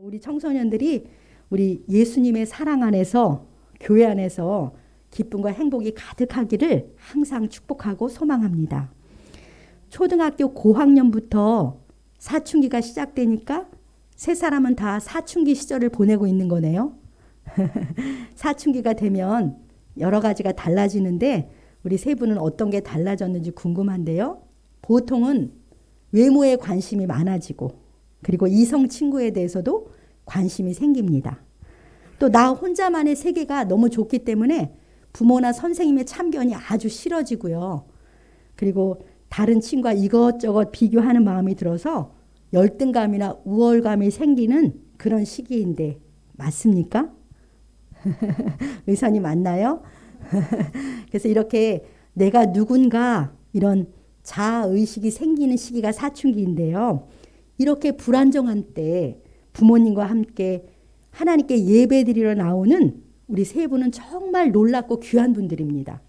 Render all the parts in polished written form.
우리 청소년들이 우리 예수님의 사랑 안에서 교회 안에서 기쁨과 행복이 가득하기를 항상 축복하고 소망합니다. 초등학교 고학년부터 사춘기가 시작되니까 세 사람은 다 사춘기 시절을 보내고 있는 거네요. 사춘기가 되면 여러 가지가 달라지는데 우리 세 분은 어떤 게 달라졌는지 궁금한데요. 보통은 외모에 관심이 많아지고 그리고 이성 친구에 대해서도 관심이 생깁니다. 또 나 혼자만의 세계가 너무 좋기 때문에 부모나 선생님의 참견이 아주 싫어지고요. 그리고 다른 친구와 이것저것 비교하는 마음이 들어서 열등감이나 우월감이 생기는 그런 시기인데 맞습니까? 의사님 맞나요? 그래서 이렇게 내가 누군가 이런 자아의식이 생기는 시기가 사춘기인데요. 이렇게 불안정한 때 부모님과 함께 하나님께 예배드리러 나오는 우리 세 분은 정말 놀랍고 귀한 분들입니다.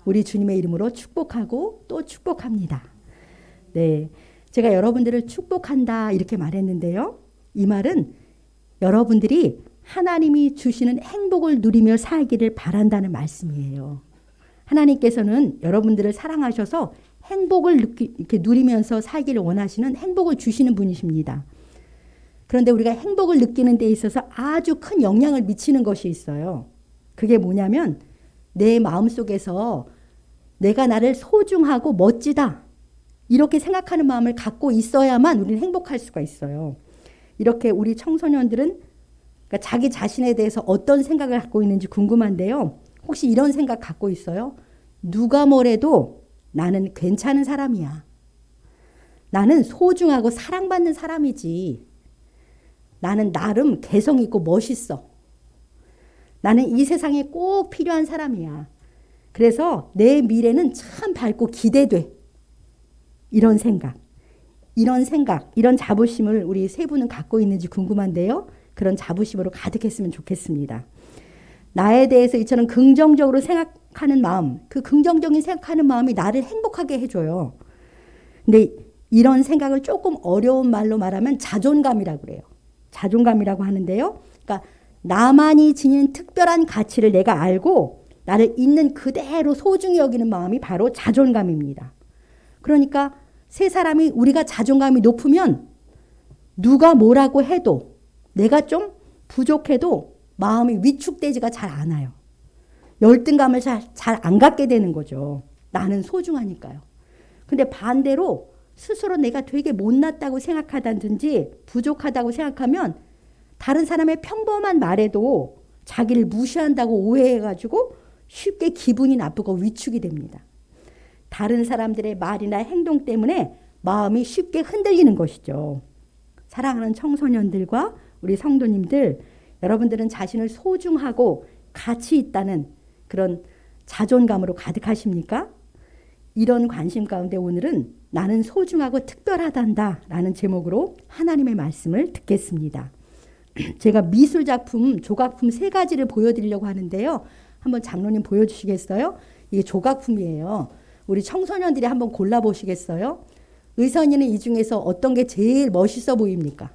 우리 주님의 이름으로 축복하고 또 축복합니다. 네, 제가 여러분들을 축복한다 이렇게 말했는데요. 이 말은 여러분들이 하나님이 주시는 행복을 누리며 살기를 바란다는 말씀이에요. 하나님께서는 여러분들을 사랑하셔서 행복을 이렇게 누리면서 살기를 원하시는 행복을 주시는 분이십니다. 그런데 우리가 행복을 느끼는 데 있어서 아주 큰 영향을 미치는 것이 있어요. 그게 뭐냐면 내 마음속에서 내가 나를 소중하고 멋지다 이렇게 생각하는 마음을 갖고 있어야만 우리는 행복할 수가 있어요. 이렇게 우리 청소년들은 그러니까 자기 자신에 대해서 어떤 생각을 갖고 있는지 궁금한데요. 혹시 이런 생각 갖고 있어요? 누가 뭐래도 나는 괜찮은 사람이야. 나는 소중하고 사랑받는 사람이지. 나는 나름 개성 있고 멋있어. 나는 이 세상에 꼭 필요한 사람이야. 그래서 내 미래는 참 밝고 기대돼. 이런 생각, 이런 자부심을 우리 세 분은 갖고 있는지 궁금한데요. 그런 자부심으로 가득했으면 좋겠습니다. 나에 대해서 이처럼 긍정적으로 생각하는 마음, 그 긍정적인 생각하는 마음이 나를 행복하게 해줘요. 근데 이런 생각을 조금 어려운 말로 말하면 자존감이라고 그래요. 자존감이라고 하는데요. 그러니까 나만이 지닌 특별한 가치를 내가 알고 나를 있는 그대로 소중히 여기는 마음이 바로 자존감입니다. 그러니까 세 사람이 우리가 자존감이 높으면 누가 뭐라고 해도 내가 좀 부족해도 마음이 위축되지가 잘 않아요. 열등감을 잘 안 갖게 되는 거죠. 나는 소중하니까요. 근데 반대로 스스로 내가 되게 못났다고 생각하다든지 부족하다고 생각하면 다른 사람의 평범한 말에도 자기를 무시한다고 오해해가지고 쉽게 기분이 나쁘고 위축이 됩니다. 다른 사람들의 말이나 행동 때문에 마음이 쉽게 흔들리는 것이죠. 사랑하는 청소년들과 우리 성도님들, 여러분들은 자신을 소중하고 가치 있다는 그런 자존감으로 가득하십니까? 이런 관심 가운데 오늘은 나는 소중하고 특별하단다 라는 제목으로 하나님의 말씀을 듣겠습니다. 제가 미술작품, 조각품 3가지를 보여드리려고 하는데요. 한번 장로님 보여주시겠어요? 이게 조각품이에요. 우리 청소년들이 한번 골라보시겠어요? 의선이는 이 중에서 어떤 게 제일 멋있어 보입니까?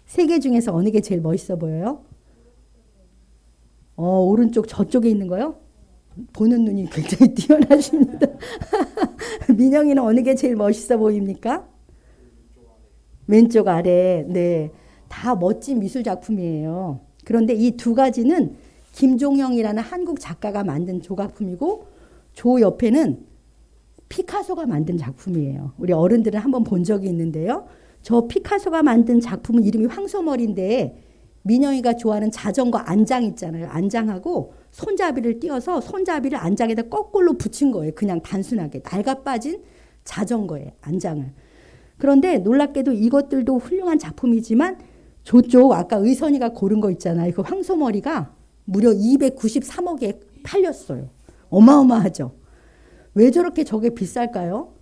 3개 중에서 어느 게 제일 멋있어 보여요? 오른쪽 저쪽에 있는 거요? 보는 눈이 굉장히 뛰어나십니다. 민영이는 어느 게 제일 멋있어 보입니까? 왼쪽 아래. 네, 다 멋진 미술 작품이에요. 그런데 이 2가지는 김종영이라는 한국 작가가 만든 조각품이고 조 옆에는 피카소가 만든 작품이에요. 우리 어른들은 한번 본 적이 있는데요. 저 피카소가 만든 작품은 이름이 황소머리인데 민영이가 좋아하는 자전거 안장 있잖아요. 안장하고 손잡이를 띄어서 손잡이를 안장에다 거꾸로 붙인 거예요. 그냥 단순하게 낡아 빠진 자전거에 안장을. 그런데 놀랍게도 이것들도 훌륭한 작품이지만 저쪽 아까 의선이가 고른 거 있잖아요. 그 황소머리가 무려 293억에 팔렸어요. 어마어마하죠. 왜 저렇게 저게 비쌀까요?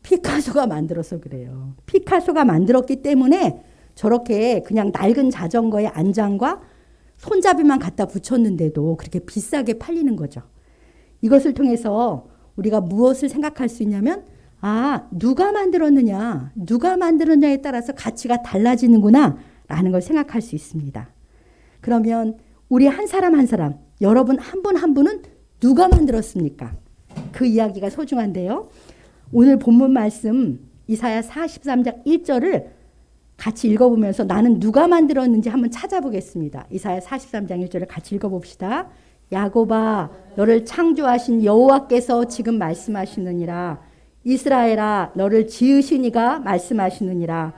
피카소가 만들어서 그래요. 피카소가 만들었기 때문에 저렇게 그냥 낡은 자전거의 안장과 손잡이만 갖다 붙였는데도 그렇게 비싸게 팔리는 거죠. 이것을 통해서 우리가 무엇을 생각할 수 있냐면 누가 만들었느냐, 누가 만들었냐에 따라서 가치가 달라지는구나 라는 걸 생각할 수 있습니다. 그러면 우리 한 사람 한 사람, 여러분 한 분 한 분은 누가 만들었습니까? 그 이야기가 소중한데요. 오늘 본문 말씀 이사야 43장 1절을 같이 읽어보면서 나는 누가 만들었는지 한번 찾아보겠습니다. 이사야 43장 1절을 같이 읽어봅시다. 야곱아, 너를 창조하신 여호와께서 지금 말씀하시느니라. 이스라엘아, 너를 지으신 이가 말씀하시느니라.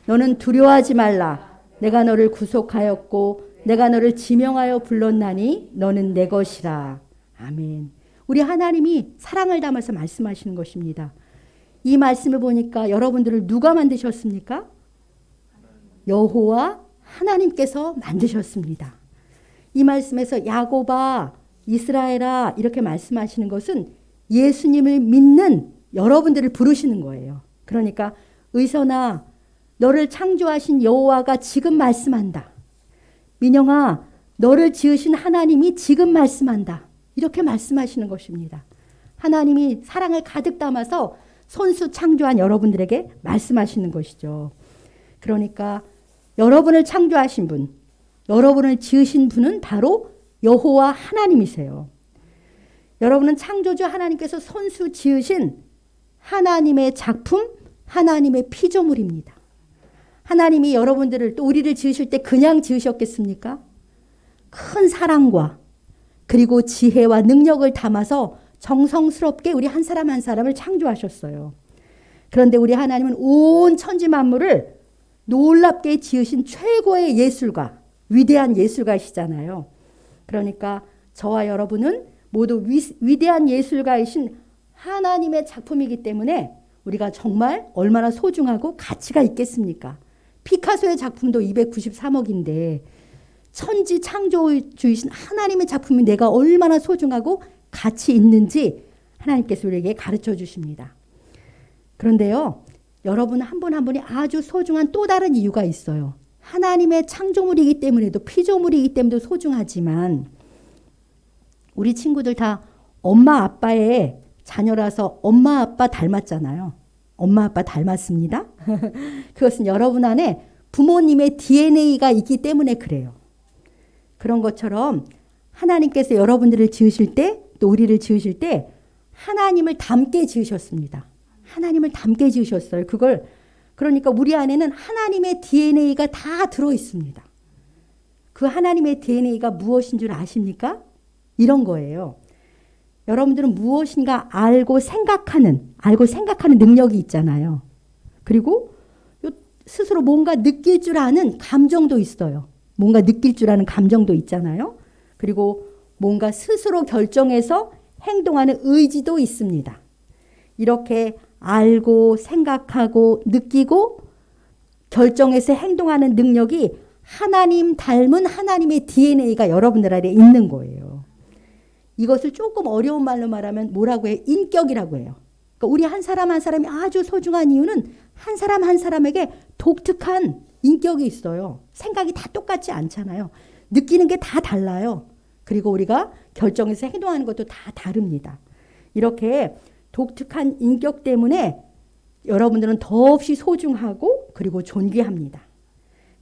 너는 두려워하지 말라. 내가 너를 구속하였고 내가 너를 지명하여 불렀나니 너는 내 것이라. 아멘. 우리 하나님이 사랑을 담아서 말씀하시는 것입니다. 이 말씀을 보니까 여러분들을 누가 만드셨습니까? 여호와 하나님께서 만드셨습니다. 이 말씀에서 야곱아, 이스라엘아 이렇게 말씀하시는 것은 예수님을 믿는 여러분들을 부르시는 거예요. 그러니까 의선아, 너를 창조하신 여호와가 지금 말씀한다. 민영아, 너를 지으신 하나님이 지금 말씀한다. 이렇게 말씀하시는 것입니다. 하나님이 사랑을 가득 담아서 손수 창조한 여러분들에게 말씀하시는 것이죠. 그러니까 여러분을 창조하신 분, 여러분을 지으신 분은 바로 여호와 하나님이세요. 여러분은 창조주 하나님께서 손수 지으신 하나님의 작품, 하나님의 피조물입니다. 하나님이 여러분들을 또 우리를 지으실 때 그냥 지으셨겠습니까? 큰 사랑과 그리고 지혜와 능력을 담아서 정성스럽게 우리 한 사람 한 사람을 창조하셨어요. 그런데 우리 하나님은 온 천지 만물을 놀랍게 지으신 최고의 예술가, 위대한 예술가이시잖아요. 그러니까 저와 여러분은 모두 위대한 예술가이신 하나님의 작품이기 때문에 우리가 정말 얼마나 소중하고 가치가 있겠습니까? 피카소의 작품도 293억인데 천지 창조주이신 하나님의 작품이 내가 얼마나 소중하고 가치 있는지 하나님께서 우리에게 가르쳐 주십니다. 그런데요, 여러분 한 분 한 분이 아주 소중한 또 다른 이유가 있어요. 하나님의 창조물이기 때문에도 피조물이기 때문에도 소중하지만 우리 친구들 다 엄마 아빠의 자녀라서 엄마 아빠 닮았잖아요. 엄마 아빠 닮았습니다. 그것은 여러분 안에 부모님의 DNA가 있기 때문에 그래요. 그런 것처럼 하나님께서 여러분들을 지으실 때 또 우리를 지으실 때 하나님을 닮게 지으셨습니다. 하나님을 닮게 지으셨어요. 그러니까 우리 안에는 하나님의 DNA가 다 들어있습니다. 그 하나님의 DNA가 무엇인 줄 아십니까? 이런 거예요. 여러분들은 무엇인가 알고 생각하는 능력이 있잖아요. 그리고 스스로 뭔가 느낄 줄 아는 감정도 있어요. 뭔가 느낄 줄 아는 감정도 있잖아요. 그리고 뭔가 스스로 결정해서 행동하는 의지도 있습니다. 이렇게 알고 생각하고 느끼고 결정해서 행동하는 능력이 하나님 닮은 하나님의 DNA가 여러분들 안에 있는 거예요. 이것을 조금 어려운 말로 말하면 뭐라고 해요? 인격이라고 해요. 그러니까 우리 한 사람 한 사람이 아주 소중한 이유는 한 사람 한 사람에게 독특한 인격이 있어요. 생각이 다 똑같지 않잖아요. 느끼는 게 다 달라요. 그리고 우리가 결정해서 행동하는 것도 다 다릅니다. 이렇게 독특한 인격 때문에 여러분들은 더없이 소중하고 그리고 존귀합니다.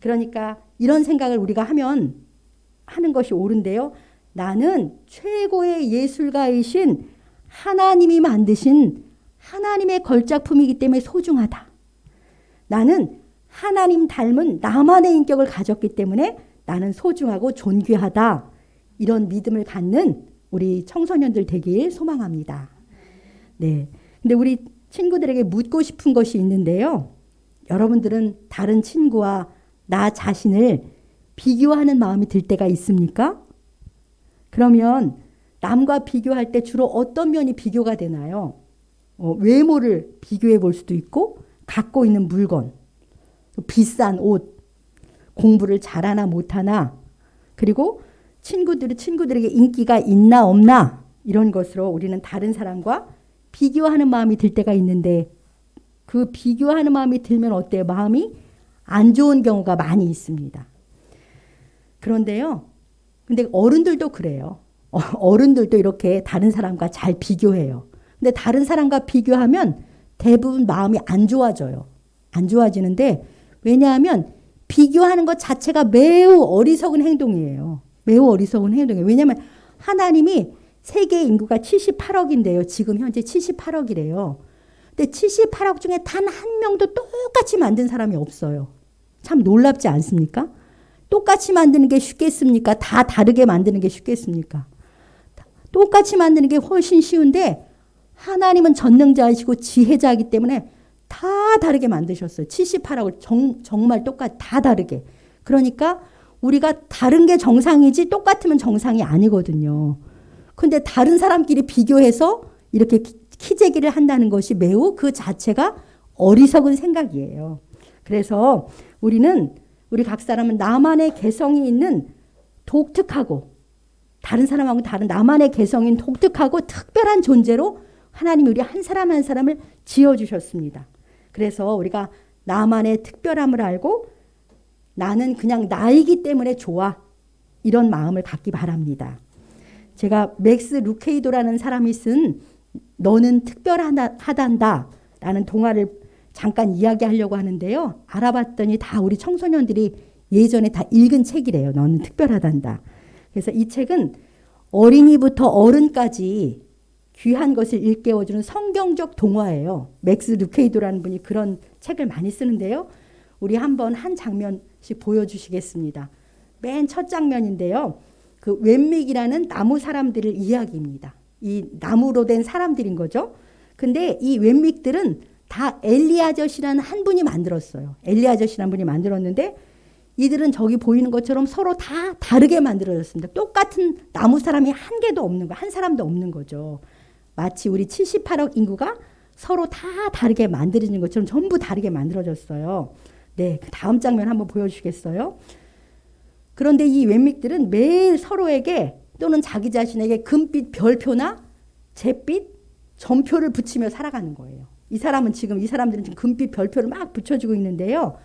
그러니까 이런 생각을 우리가 하는 것이 옳은데요. 나는 최고의 예술가이신 하나님이 만드신 하나님의 걸작품이기 때문에 소중하다. 나는 하나님 닮은 나만의 인격을 가졌기 때문에 나는 소중하고 존귀하다. 이런 믿음을 갖는 우리 청소년들 되길 소망합니다. 네. 근데 우리 친구들에게 묻고 싶은 것이 있는데요. 여러분들은 다른 친구와 나 자신을 비교하는 마음이 들 때가 있습니까? 그러면 남과 비교할 때 주로 어떤 면이 비교가 되나요? 외모를 비교해 볼 수도 있고, 갖고 있는 물건, 비싼 옷, 공부를 잘하나 못하나, 그리고 친구들에게 인기가 있나 없나 이런 것으로 우리는 다른 사람과 비교하는 마음이 들 때가 있는데 그 비교하는 마음이 들면 어때요? 마음이 안 좋은 경우가 많이 있습니다. 그런데요. 근데 어른들도 그래요. 어른들도 이렇게 다른 사람과 잘 비교해요. 근데 다른 사람과 비교하면 대부분 마음이 안 좋아져요. 안 좋아지는데 왜냐하면 비교하는 것 자체가 매우 어리석은 행동이에요. 매우 어리석은 행동이에요. 왜냐하면 하나님이 세계 인구가 78억인데요. 지금 현재 78억이래요. 근데 78억 중에 단 한 명도 똑같이 만든 사람이 없어요. 참 놀랍지 않습니까? 똑같이 만드는 게 쉽겠습니까? 다 다르게 만드는 게 쉽겠습니까? 똑같이 만드는 게 훨씬 쉬운데 하나님은 전능자이시고 지혜자이기 때문에 다 다르게 만드셨어요. 78억을 정말 똑같이 다 다르게. 그러니까 우리가 다른 게 정상이지 똑같으면 정상이 아니거든요. 근데 다른 사람끼리 비교해서 이렇게 키재기를 한다는 것이 매우 그 자체가 어리석은 생각이에요. 그래서 우리 각 사람은 나만의 개성이 있는 독특하고 다른 사람하고 다른 나만의 개성인 독특하고 특별한 존재로 하나님이 우리 한 사람 한 사람을 지어주셨습니다. 그래서 우리가 나만의 특별함을 알고 나는 그냥 나이기 때문에 좋아. 이런 마음을 갖기 바랍니다. 제가 맥스 루케이도라는 사람이 쓴 너는 특별하단다 라는 동화를 잠깐 이야기하려고 하는데요. 알아봤더니 다 우리 청소년들이 예전에 다 읽은 책이래요. 너는 특별하단다. 그래서 이 책은 어린이부터 어른까지 귀한 것을 일깨워주는 성경적 동화예요. 맥스 루케이도라는 분이 그런 책을 많이 쓰는데요. 우리 한번 한 장면씩 보여주시겠습니다. 맨 첫 장면인데요. 그 웬믹이라는 나무 사람들을 이야기입니다. 이 나무로 된 사람들인 거죠. 근데 이 웬믹들은 다 엘리 아저씨라는 한 분이 만들었어요. 엘리 아저씨라는 분이 만들었는데 이들은 저기 보이는 것처럼 서로 다 다르게 만들어졌습니다. 똑같은 나무 사람이 한 개도 없는 거, 한 사람도 없는 거죠. 마치 우리 78억 인구가 서로 다 다르게 만들어진 것처럼 전부 다르게 만들어졌어요. 네, 그 다음 장면 한번 보여주시겠어요? 그런데 이 웬믹들은 매일 서로에게 또는 자기 자신에게 금빛 별표나 잿빛 점표를 붙이며 살아가는 거예요. 이 사람들은 지금 금빛 별표를 막 붙여주고 있는데요.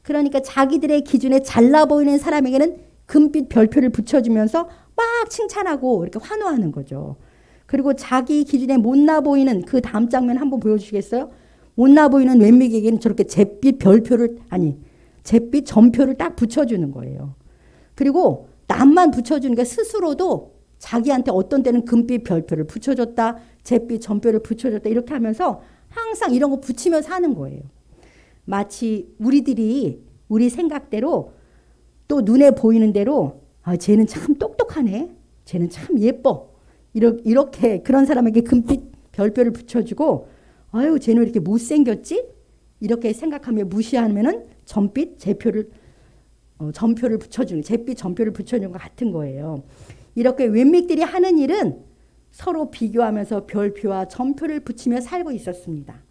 그러니까 자기들의 기준에 잘나 보이는 사람에게는 금빛 별표를 붙여주면서 막 칭찬하고 이렇게 환호하는 거죠. 그리고 자기 기준에 못나 보이는 그 다음 장면 한번 보여주시겠어요? 못나 보이는 웬믹에게는 저렇게 잿빛 점표를 딱 붙여주는 거예요. 그리고 남만 붙여주니까 스스로도 자기한테 어떤 때는 금빛 별표를 붙여줬다, 잿빛 점표를 붙여줬다 이렇게 하면서 항상 이런 거 붙이며 사는 거예요. 마치 우리들이 우리 생각대로 또 눈에 보이는 대로 쟤는 참 똑똑하네, 쟤는 참 예뻐 이렇게 그런 사람에게 금빛 별표를 붙여주고 아유 쟤는 왜 이렇게 못생겼지? 이렇게 생각하며 무시하면은 점표를 붙여주는 잿빛 점표를 붙여주는 것 같은 거예요. 이렇게 웬믹들이 하는 일은 서로 비교하면서 별표와 점표를 붙이며 살고 있었습니다.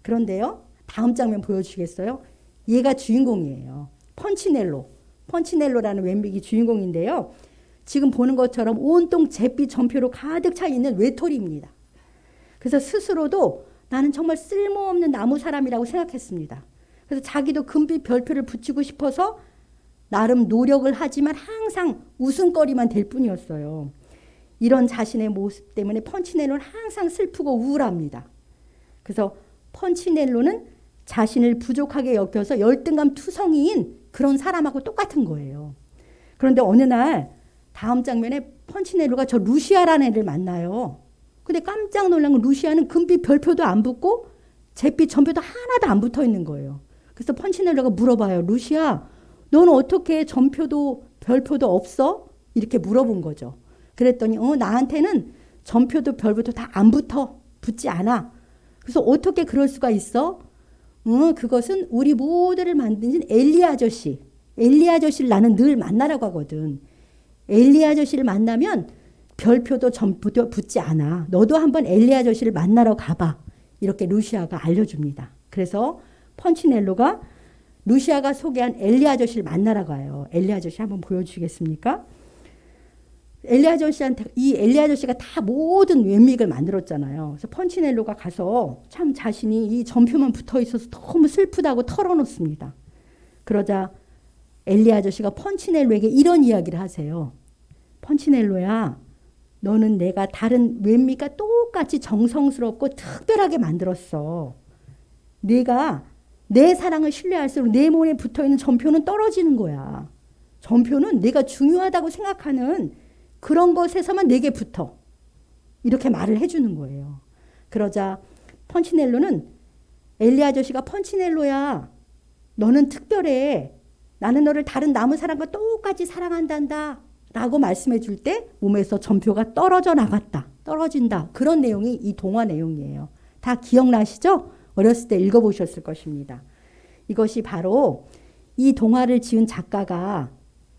그런데요. 다음 장면 보여주시겠어요? 얘가 주인공이에요. 펀치넬로라는 웬믹이 주인공인데요. 지금 보는 것처럼 온통 잿빛 점표로 가득 차 있는 외톨이입니다. 그래서 스스로도 나는 정말 쓸모없는 나무 사람이라고 생각했습니다. 그래서 자기도 금빛 별표를 붙이고 싶어서 나름 노력을 하지만 항상 웃음거리만 될 뿐이었어요. 이런 자신의 모습 때문에 펀치넬로는 항상 슬프고 우울합니다. 그래서 펀치넬로는 자신을 부족하게 여겨서 열등감 투성이인 그런 사람하고 똑같은 거예요. 그런데 어느 날 다음 장면에 펀치넬로가 저 루시아라는 애를 만나요. 근데 깜짝 놀란 건 루시아는 금빛 별표도 안 붙고 잿빛 점표도 하나도 안 붙어 있는 거예요. 그래서 펀치넬로가 물어봐요. 루시아, 너는 어떻게 점표도 별표도 없어? 이렇게 물어본 거죠. 그랬더니 나한테는 점표도 별표도 다 안 붙지 않아. 그래서 어떻게 그럴 수가 있어? 그것은 우리 모두를 만든 엘리 아저씨를 나는 늘 만나라고 하거든. 엘리 아저씨를 만나면 별표도 점표도 붙지 않아. 너도 한번 엘리 아저씨를 만나러 가봐. 이렇게 루시아가 알려줍니다. 그래서 펀치넬로가 루시아가 소개한 엘리 아저씨를 만나러 가요. 엘리 아저씨 한번 보여주시겠습니까? 이 엘리 아저씨가 다 모든 웬믹을 만들었잖아요. 그래서 펀치넬로가 가서 참 자신이 이 점표만 붙어 있어서 너무 슬프다고 털어놓습니다. 그러자 엘리 아저씨가 펀치넬로에게 이런 이야기를 하세요. 펀치넬로야, 너는 내가 다른 웬믹과 똑같이 정성스럽고 특별하게 만들었어. 내가 내 사랑을 신뢰할수록 내 몸에 붙어있는 전표는 떨어지는 거야. 전표는 내가 중요하다고 생각하는 그런 것에서만 내게 붙어. 이렇게 말을 해주는 거예요. 그러자 펀치넬로는 엘리 아저씨가 펀치넬로야. 너는 특별해. 나는 너를 다른 나무 사람과 똑같이 사랑한단다. 라고 말씀해 줄 때 몸에서 전표가 떨어져 나갔다. 떨어진다. 그런 내용이 이 동화 내용이에요. 다 기억나시죠? 어렸을 때 읽어보셨을 것입니다. 이것이 바로 이 동화를 지은 작가가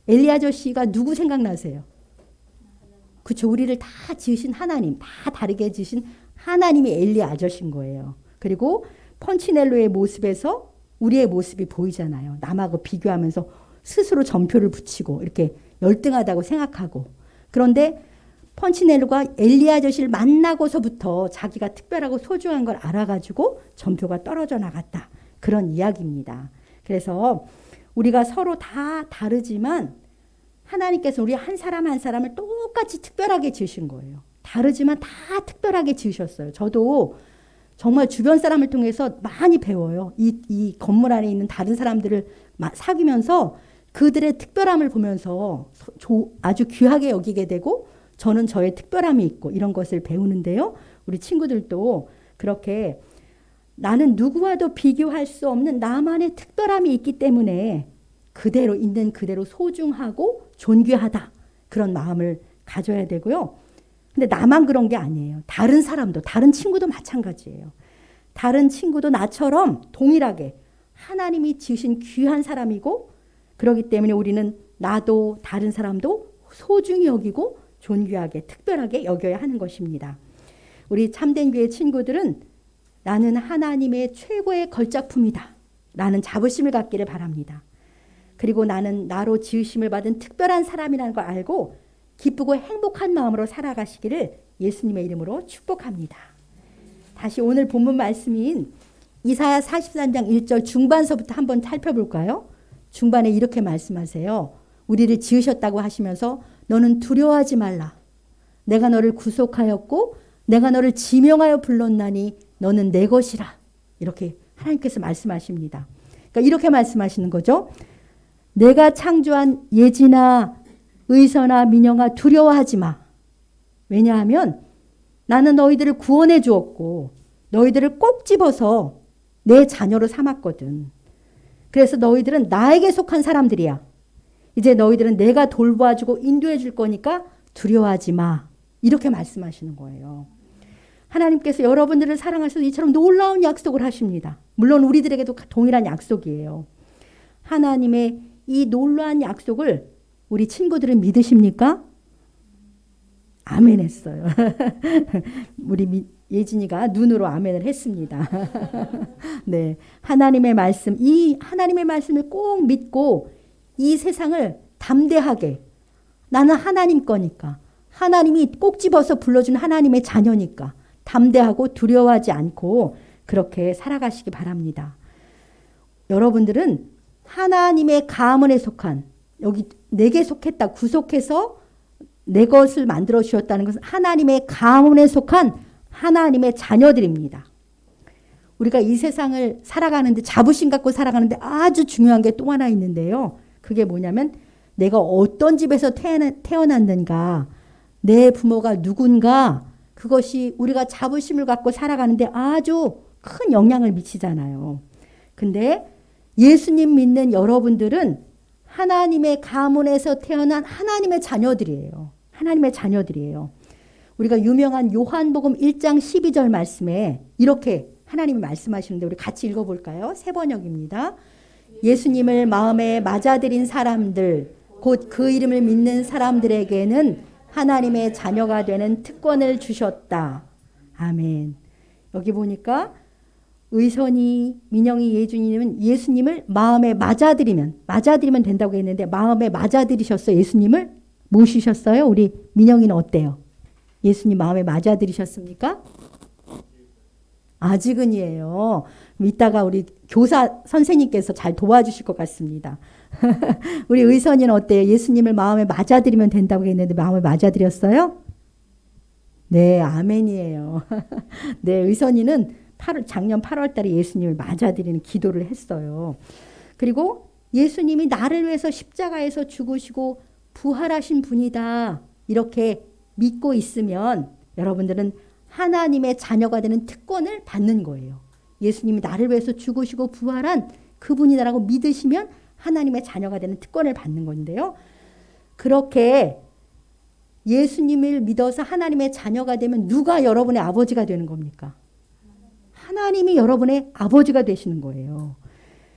엘리 아저씨가 누구 생각나세요? 그렇죠. 우리를 다 지으신 하나님, 다 다르게 지으신 하나님이 엘리 아저씨인 거예요. 그리고 펀치넬로의 모습에서 우리의 모습이 보이잖아요. 남하고 비교하면서 스스로 전표를 붙이고 이렇게 열등하다고 생각하고. 그런데 펀치넬로가 엘리 아저씨를 만나고서부터 자기가 특별하고 소중한 걸 알아가지고 전표가 떨어져 나갔다. 그런 이야기입니다. 그래서 우리가 서로 다 다르지만 하나님께서 우리 한 사람 한 사람을 똑같이 특별하게 지으신 거예요. 다르지만 다 특별하게 지으셨어요. 저도 정말 주변 사람을 통해서 많이 배워요. 이 건물 안에 있는 다른 사람들을 사귀면서 그들의 특별함을 보면서 아주 귀하게 여기게 되고 저는 저의 특별함이 있고 이런 것을 배우는데요. 우리 친구들도 그렇게 나는 누구와도 비교할 수 없는 나만의 특별함이 있기 때문에 그대로 있는 그대로 소중하고 존귀하다. 그런 마음을 가져야 되고요. 근데 나만 그런 게 아니에요. 다른 사람도, 다른 친구도 마찬가지예요. 다른 친구도 나처럼 동일하게 하나님이 지으신 귀한 사람이고 그렇기 때문에 우리는 나도 다른 사람도 소중히 여기고 존귀하게 특별하게 여겨야 하는 것입니다. 우리 참된 교회 친구들은 나는 하나님의 최고의 걸작품이다 라는 자부심을 갖기를 바랍니다. 그리고 나는 나로 지으심을 받은 특별한 사람이라는 걸 알고 기쁘고 행복한 마음으로 살아가시기를 예수님의 이름으로 축복합니다. 다시 오늘 본문 말씀인 이사야 43장 1절 중반서부터 한번 살펴볼까요? 중반에 이렇게 말씀하세요. 우리를 지으셨다고 하시면서 너는 두려워하지 말라. 내가 너를 구속하였고 내가 너를 지명하여 불렀나니 너는 내 것이라. 이렇게 하나님께서 말씀하십니다. 그러니까 이렇게 말씀하시는 거죠. 내가 창조한 예지나 의선아 민영아 두려워하지 마. 왜냐하면 나는 너희들을 구원해 주었고 너희들을 꼭 집어서 내 자녀로 삼았거든. 그래서 너희들은 나에게 속한 사람들이야. 이제 너희들은 내가 돌봐주고 인도해 줄 거니까 두려워하지 마. 이렇게 말씀하시는 거예요. 하나님께서 여러분들을 사랑하셔서 이처럼 놀라운 약속을 하십니다. 물론 우리들에게도 동일한 약속이에요. 하나님의 이 놀라운 약속을 우리 친구들은 믿으십니까? 아멘 했어요. 우리 예진이가 눈으로 아멘을 했습니다. 네, 하나님의 말씀, 이 하나님의 말씀을 꼭 믿고 이 세상을 담대하게 나는 하나님 거니까 하나님이 꼭 집어서 불러준 하나님의 자녀니까 담대하고 두려워하지 않고 그렇게 살아가시기 바랍니다. 여러분들은 하나님의 가문에 속한 여기 내게 속했다 구속해서 내 것을 만들어 주셨다는 것은 하나님의 가문에 속한 하나님의 자녀들입니다. 우리가 이 세상을 살아가는데 자부심 갖고 살아가는데 아주 중요한 게 또 하나 있는데요. 그게 뭐냐면 내가 어떤 집에서 태어났는가 내 부모가 누군가 그것이 우리가 자부심을 갖고 살아가는데 아주 큰 영향을 미치잖아요. 근데 예수님 믿는 여러분들은 하나님의 가문에서 태어난 하나님의 자녀들이에요. 하나님의 자녀들이에요. 우리가 유명한 요한복음 1장 12절 말씀에 이렇게 하나님이 말씀하시는데 우리 같이 읽어볼까요? 새 번역입니다. 예수님을 마음에 맞아들인 사람들 곧 그 이름을 믿는 사람들에게는 하나님의 자녀가 되는 특권을 주셨다. 아멘. 여기 보니까 의선이, 민영이, 예준이는 예수님을 마음에 맞아들이면 된다고 했는데 마음에 맞아들이셨어요. 예수님을 모시셨어요. 우리 민영이는 어때요? 예수님 마음에 맞아들이셨습니까? 아직은이에요. 이따가 우리 교사 선생님께서 잘 도와주실 것 같습니다. 우리 의선이는 어때요? 예수님을 마음에 맞아들이면 된다고 했는데 마음에 맞아들였어요? 네, 아멘이에요. 네, 의선이는 작년 8월 달에 예수님을 맞아들이는 기도를 했어요. 그리고 예수님이 나를 위해서 십자가에서 죽으시고 부활하신 분이다. 이렇게 믿고 있으면 여러분들은 하나님의 자녀가 되는 특권을 받는 거예요. 예수님이 나를 위해서 죽으시고 부활한 그분이다라고 믿으시면 하나님의 자녀가 되는 특권을 받는 건데요. 그렇게 예수님을 믿어서 하나님의 자녀가 되면 누가 여러분의 아버지가 되는 겁니까? 하나님이 여러분의 아버지가 되시는 거예요.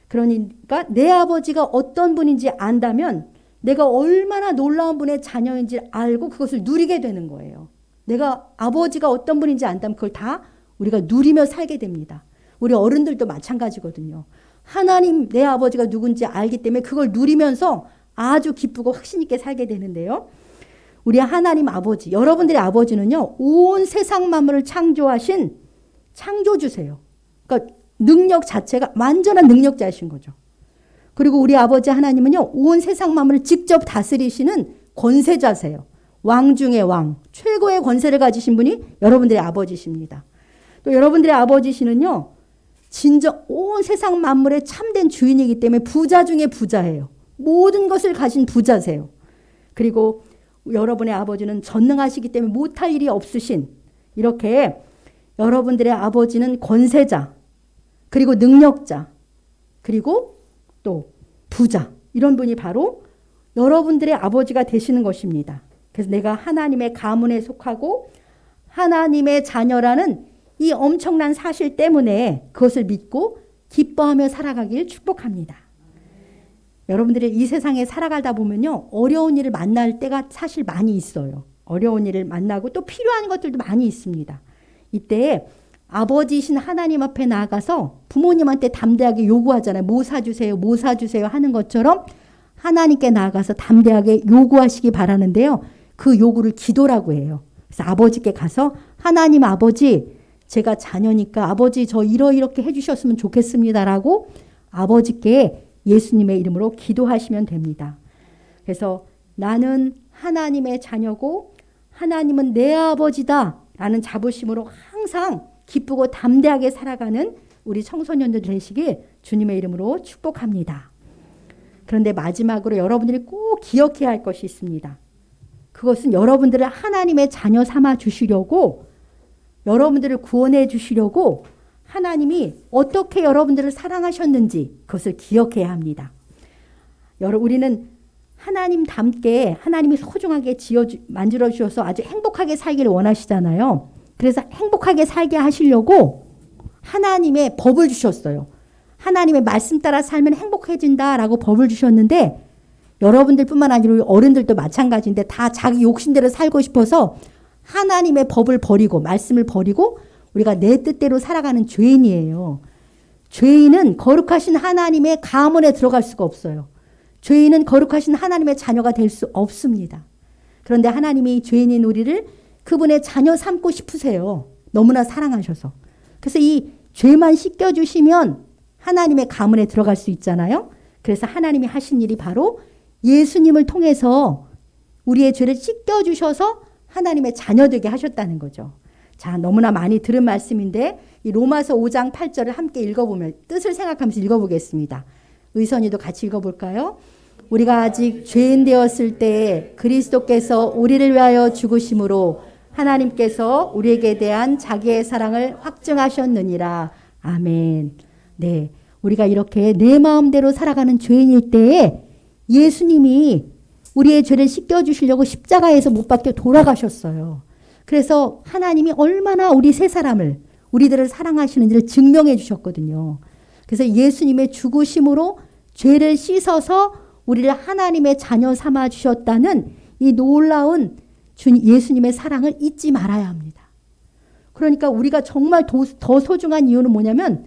그러니까 내 아버지가 어떤 분인지 안다면 내가 얼마나 놀라운 분의 자녀인지 알고 그것을 누리게 되는 거예요. 내가 아버지가 어떤 분인지 안다면 그걸 다 우리가 누리며 살게 됩니다. 우리 어른들도 마찬가지거든요. 하나님 내 아버지가 누군지 알기 때문에 그걸 누리면서 아주 기쁘고 확신 있게 살게 되는데요. 우리 하나님 아버지, 여러분들의 아버지는요, 온 세상 만물을 창조하신 창조주세요. 그러니까 능력 자체가 완전한 능력자이신 거죠. 그리고 우리 아버지 하나님은요, 온 세상 만물을 직접 다스리시는 권세자세요. 왕 중의 왕, 최고의 권세를 가지신 분이 여러분들의 아버지십니다. 또 여러분들의 아버지시는요, 진정 온 세상 만물의 참된 주인이기 때문에 부자 중에 부자예요. 모든 것을 가진 부자세요. 그리고 여러분의 아버지는 전능하시기 때문에 못할 일이 없으신, 이렇게 여러분들의 아버지는 권세자, 그리고 능력자, 그리고 또 부자, 이런 분이 바로 여러분들의 아버지가 되시는 것입니다. 그래서 내가 하나님의 가문에 속하고 하나님의 자녀라는 이 엄청난 사실 때문에 그것을 믿고 기뻐하며 살아가길 축복합니다. 여러분들이 이 세상에 살아가다 보면요, 어려운 일을 만날 때가 사실 많이 있어요. 어려운 일을 만나고 또 필요한 것들도 많이 있습니다. 이때 아버지이신 하나님 앞에 나아가서 부모님한테 담대하게 요구하잖아요. 뭐 사주세요, 뭐 사주세요 하는 것처럼 하나님께 나아가서 담대하게 요구하시기 바라는데요. 그 요구를 기도라고 해요. 그래서 아버지께 가서 하나님 아버지, 제가 자녀니까 아버지 저 이렇게 해주셨으면 좋겠습니다라고 아버지께 예수님의 이름으로 기도하시면 됩니다. 그래서 나는 하나님의 자녀고 하나님은 내 아버지다 라는 자부심으로 항상 기쁘고 담대하게 살아가는 우리 청소년들 되시길 주님의 이름으로 축복합니다. 그런데 마지막으로 여러분들이 꼭 기억해야 할 것이 있습니다. 그것은 여러분들을 하나님의 자녀 삼아 주시려고, 여러분들을 구원해 주시려고 하나님이 어떻게 여러분들을 사랑하셨는지 그것을 기억해야 합니다. 우리는 하나님답게 하나님이 소중하게 만들어 주셔서 아주 행복하게 살기를 원하시잖아요. 그래서 행복하게 살게 하시려고 하나님의 법을 주셨어요. 하나님의 말씀 따라 살면 행복해진다라고 법을 주셨는데, 여러분들뿐만 아니라 어른들도 마찬가지인데 다 자기 욕심대로 살고 싶어서 하나님의 법을 버리고 말씀을 버리고 우리가 내 뜻대로 살아가는 죄인이에요. 죄인은 거룩하신 하나님의 가문에 들어갈 수가 없어요. 죄인은 거룩하신 하나님의 자녀가 될 수 없습니다. 그런데 하나님이 죄인인 우리를 그분의 자녀 삼고 싶으세요. 너무나 사랑하셔서. 그래서 이 죄만 씻겨주시면 하나님의 가문에 들어갈 수 있잖아요. 그래서 하나님이 하신 일이 바로 예수님을 통해서 우리의 죄를 씻겨주셔서 하나님의 자녀 되게 하셨다는 거죠. 자, 너무나 많이 들은 말씀인데 이 로마서 5장 8절을 함께 읽어보면, 뜻을 생각하면서 읽어보겠습니다. 의선이도 같이 읽어볼까요? 우리가 아직 죄인 되었을 때 그리스도께서 우리를 위하여 죽으심으로 하나님께서 우리에게 대한 자기의 사랑을 확증하셨느니라. 아멘. 네, 우리가 이렇게 내 마음대로 살아가는 죄인일 때에 예수님이 우리의 죄를 씻겨주시려고 십자가에서 못 박혀 돌아가셨어요. 그래서 하나님이 얼마나 우리 세 사람을, 우리들을 사랑하시는지를 증명해 주셨거든요. 그래서 예수님의 죽으심으로 죄를 씻어서 우리를 하나님의 자녀 삼아 주셨다는 이 놀라운 예수님의 사랑을 잊지 말아야 합니다. 그러니까 우리가 정말 더 소중한 이유는 뭐냐면,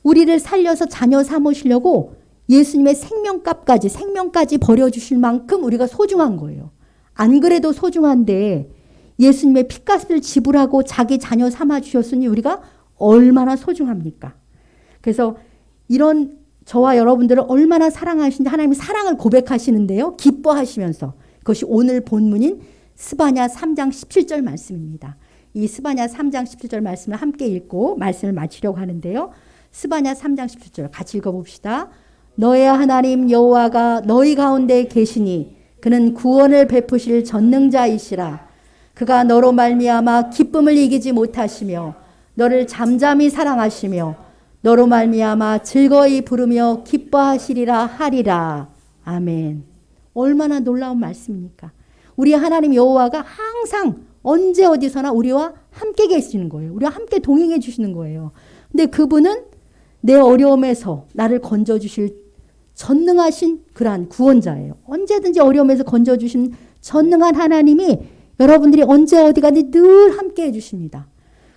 우리를 살려서 자녀 삼으시려고 예수님의 생명까지 버려주실 만큼 우리가 소중한 거예요. 안 그래도 소중한데 예수님의 피값을 지불하고 자기 자녀 삼아 주셨으니 우리가 얼마나 소중합니까? 그래서 이런 저와 여러분들을 얼마나 사랑하시는지 하나님의 사랑을 고백하시는데요. 기뻐하시면서, 그것이 오늘 본문인 스바냐 3장 17절 말씀입니다. 이 스바냐 3장 17절 말씀을 함께 읽고 말씀을 마치려고 하는데요. 스바냐 3장 17절 같이 읽어봅시다. 너의 하나님 여호와가 너희 가운데 계시니 그는 구원을 베푸실 전능자이시라. 그가 너로 말미암아 기쁨을 이기지 못하시며 너를 잠잠히 사랑하시며 너로 말미암아 즐거이 부르며 기뻐하시리라 하리라. 아멘. 얼마나 놀라운 말씀입니까? 우리 하나님 여호와가 항상 언제 어디서나 우리와 함께 계시는 거예요. 우리와 함께 동행해 주시는 거예요. 근데 그분은 내 어려움에서 나를 건져주실 전능하신 그러한 구원자예요. 언제든지 어려움에서 건져주신 전능한 하나님이 여러분들이 언제 어디 가든지 늘 함께 해주십니다.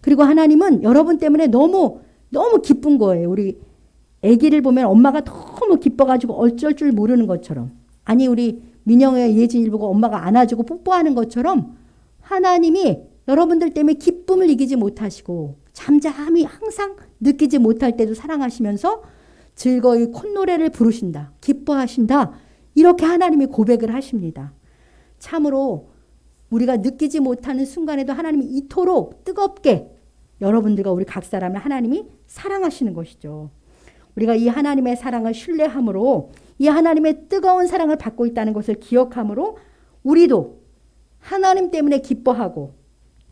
그리고 하나님은 여러분 때문에 너무 기쁜 거예요. 우리 아기를 보면 엄마가 너무 기뻐가지고 어쩔 줄 모르는 것처럼, 아니 우리 민영의 예진이를 보고 엄마가 안아주고 뽀뽀하는 것처럼 하나님이 여러분들 때문에 기쁨을 이기지 못하시고 잠잠히 항상 느끼지 못할 때도 사랑하시면서 즐거이 콧노래를 부르신다, 기뻐하신다, 이렇게 하나님이 고백을 하십니다. 참으로 우리가 느끼지 못하는 순간에도 하나님이 이토록 뜨겁게 여러분들과 우리 각 사람을 하나님이 사랑하시는 것이죠. 우리가 이 하나님의 사랑을 신뢰함으로 이 하나님의 뜨거운 사랑을 받고 있다는 것을 기억함으로 우리도 하나님 때문에 기뻐하고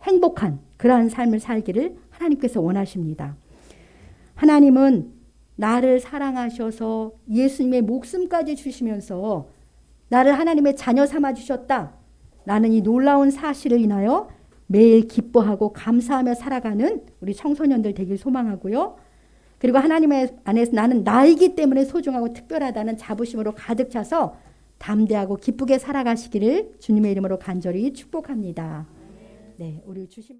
행복한 그러한 삶을 살기를 하나님께서 원하십니다. 하나님은 나를 사랑하셔서 예수님의 목숨까지 주시면서 나를 하나님의 자녀 삼아 주셨다. 나는 이 놀라운 사실을 인하여 매일 기뻐하고 감사하며 살아가는 우리 청소년들 되길 소망하고요. 그리고 하나님의 안에서 나는 나이기 때문에 소중하고 특별하다는 자부심으로 가득 차서 담대하고 기쁘게 살아가시기를 주님의 이름으로 간절히 축복합니다. 네, 우리 주심